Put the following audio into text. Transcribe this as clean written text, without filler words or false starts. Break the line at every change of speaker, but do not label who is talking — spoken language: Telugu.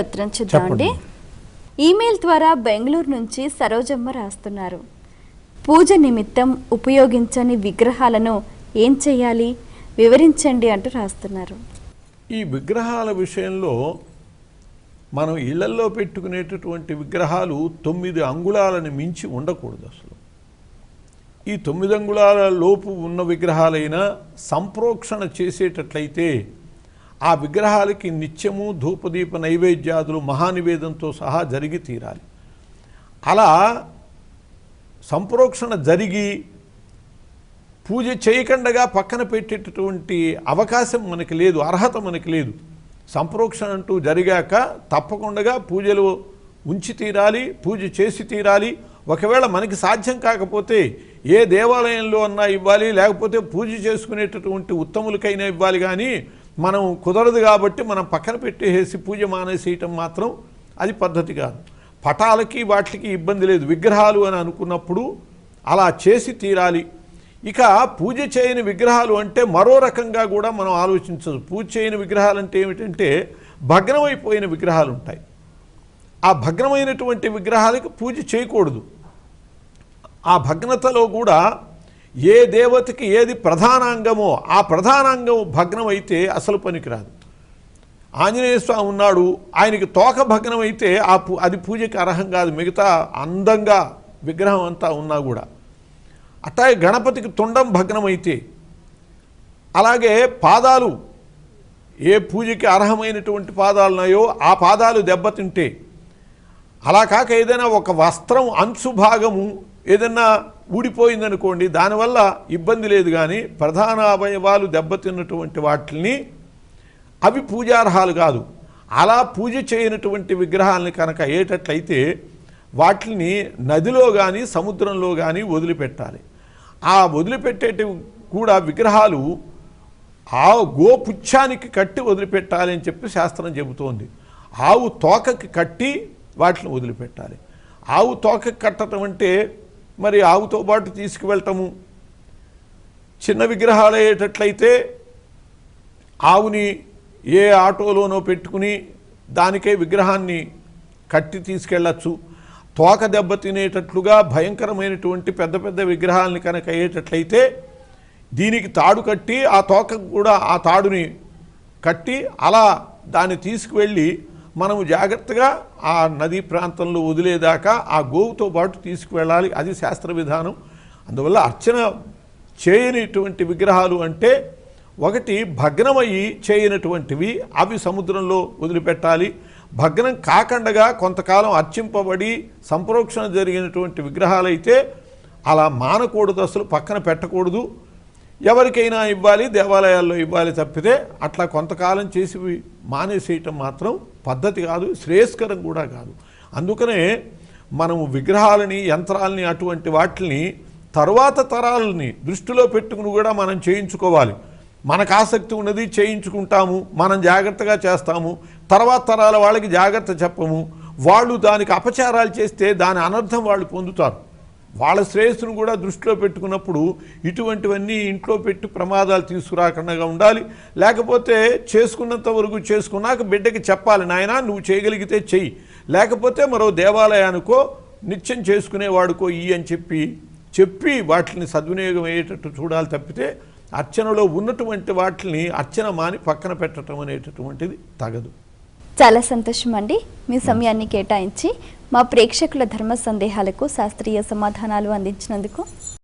ఉత్తరం చూద్దామండి. ఈమెయిల్ ద్వారా బెంగళూరు నుంచి సరోజమ్మ రాస్తున్నారు. పూజ నిమిత్తం ఉపయోగించని విగ్రహాలను ఏం చేయాలి వివరించండి అంటూ రాస్తున్నారు.
ఈ విగ్రహాల విషయంలో మనం ఇళ్లల్లో పెట్టుకునేటటువంటి విగ్రహాలు 9 అంగుళాలను మించి ఉండకూడదు. అసలు ఈ 9 అంగుళాల లోపు ఉన్న విగ్రహాలైనా సంప్రోక్షణ చేసేటట్లయితే ఆ విగ్రహాలకి నిత్యము ధూపదీప నైవేద్యాదులు మహానివేదంతో సహా జరిగి తీరాలి. అలా సంప్రోక్షణ జరిగి పూజ చేయకుండా పక్కన పెట్టేటటువంటి అవకాశం మనకి లేదు, అర్హత మనకి లేదు. సంప్రోక్షణ అంటూ జరిగాక తప్పకుండా పూజలు ఉంచి తీరాలి, పూజ చేసి తీరాలి. ఒకవేళ మనకి సాధ్యం కాకపోతే ఏ దేవాలయంలో అన్నా ఇవ్వాలి, లేకపోతే పూజ చేసుకునేటటువంటి ఉత్తములకైనా ఇవ్వాలి. కానీ మనం కుదరదు కాబట్టి మనం పక్కన పెట్టేసి పూజ మానేసేయటం మాత్రం అది పద్ధతి కాదు. పటాలకి వాటికి ఇబ్బంది లేదు, విగ్రహాలు అని అనుకున్నప్పుడు అలా చేసి తీరాలి. ఇక పూజ చేయని విగ్రహాలు అంటే మరో రకంగా కూడా మనం ఆలోచించదు. పూజ చేయని విగ్రహాలు అంటే ఏమిటంటే భగ్నమైపోయిన విగ్రహాలు ఉంటాయి. ఆ భగ్నమైనటువంటి విగ్రహాలకు పూజ చేయకూడదు. ఆ భగ్నతలో కూడా ఏ దేవతకి ఏది ప్రధానాంగమో ఆ ప్రధానాంగం భగ్నమైతే అసలు పనికిరాదు. ఆంజనేయ స్వామి ఉన్నాడు, ఆయనకి తోక భగ్నమైతే అది పూజకి అర్హం కాదు, మిగతా అందంగా విగ్రహం అంతా ఉన్నా కూడా. అట్లాగే గణపతికి తొండం భగ్నమైతే, అలాగే పాదాలు ఏ పూజకి అర్హమైనటువంటి పాదాలు ఉన్నాయో ఆ పాదాలు దెబ్బతింటే, అలా కాక ఏదైనా ఒక వస్త్రం అంచు భాగము ఏదన్నా ఊడిపోయిందనుకోండి, దానివల్ల ఇబ్బంది లేదు. కానీ ప్రధాన అవయవాలు దెబ్బతిన్నటువంటి వాటిని అవి పూజార్హాలు కాదు. అలా పూజ చేయనటువంటి విగ్రహాలని కనుక అయ్యేటట్లయితే వాటిని నదిలో కానీ సముద్రంలో కానీ వదిలిపెట్టాలి. ఆ వదిలిపెట్టేటివి కూడా విగ్రహాలు ఆ గోపుచ్ఛానికి కట్టి వదిలిపెట్టాలి అని చెప్పి శాస్త్రం చెబుతోంది. ఆవు తోకకి కట్టి వాటిని వదిలిపెట్టాలి. ఆవు తోకకి కట్టడం అంటే మరి ఆవుతో పాటు తీసుకువెళ్ళటము. చిన్న విగ్రహాలు అయ్యేటట్లయితే ఆవుని ఏ ఆటోలోనో పెట్టుకుని దానికే విగ్రహాన్ని కట్టి తీసుకెళ్ళచ్చు. తోక దెబ్బ తినేటట్లుగా భయంకరమైనటువంటి పెద్ద పెద్ద విగ్రహాలని కనుక అయ్యేటట్లయితే దీనికి తాడు కట్టి ఆ తోకకు కూడా ఆ తాడుని కట్టి అలా దాన్ని తీసుకువెళ్ళి మనము జాగ్రత్తగా ఆ నదీ ప్రాంతంలో వదిలేదాకా ఆ గోవుతో పాటు తీసుకువెళ్ళాలి. అది శాస్త్ర విధానం. అందువల్ల అర్చన చేయనిటువంటి విగ్రహాలు అంటే ఒకటి భగ్నమయ్యి చేయనటువంటివి, అవి సముద్రంలో వదిలిపెట్టాలి. భగ్నం కాకుండా కొంతకాలం అర్చింపబడి సంప్రోక్షణ జరిగినటువంటి విగ్రహాలైతే అలా మానకూడదు, అసలు పక్కన పెట్టకూడదు. ఎవరికైనా ఇవ్వాలి, దేవాలయాల్లో ఇవ్వాలి తప్పితే అట్లా కొంతకాలం చేసి మానేసేయటం మాత్రం పద్ధతి కాదు, శ్రేయస్కరం కూడా కాదు. అందుకనే మనము విగ్రహాలని యంత్రాలని అటువంటి వాటిని తరువాత తరాలని దృష్టిలో పెట్టుకుని కూడా మనం చేయించుకోవాలి. మనకు ఆసక్తి ఉన్నది చేయించుకుంటాము, మనం జాగ్రత్తగా చేస్తాము. తర్వాత తరాల వాళ్ళకి జాగ్రత్త చెప్పము. వాళ్ళు దానికి అపచారాలు చేస్తే దాని అనర్థం వాళ్ళు పొందుతారు. వాళ్ళ శ్రేయస్సును కూడా దృష్టిలో పెట్టుకున్నప్పుడు ఇటువంటివన్నీ ఇంట్లో పెట్టి ప్రమాదాలు తీసుకురాకుండా ఉండాలి. లేకపోతే చేసుకున్నంత వరకు చేసుకున్నాక బిడ్డకి చెప్పాలి, నాయనా నువ్వు చేయగలిగితే చెయ్యి, లేకపోతే మరో దేవాలయానికో నిత్యం చేసుకునేవాడుకో ఈ అని చెప్పి వాటిని సద్వినియోగం అయ్యేటట్టు చూడాలి తప్పితే అర్చనలో ఉన్నటువంటి వాటిని అర్చన మాని పక్కన పెట్టడం అనేటటువంటిది తగదు.
చాలా సంతోషం అండి, మీ సమయాన్ని కేటాయించి మా ప్రేక్షకుల ధర్మ సందేహాలకు శాస్త్రీయ సమాధానాలు అందించినందుకు.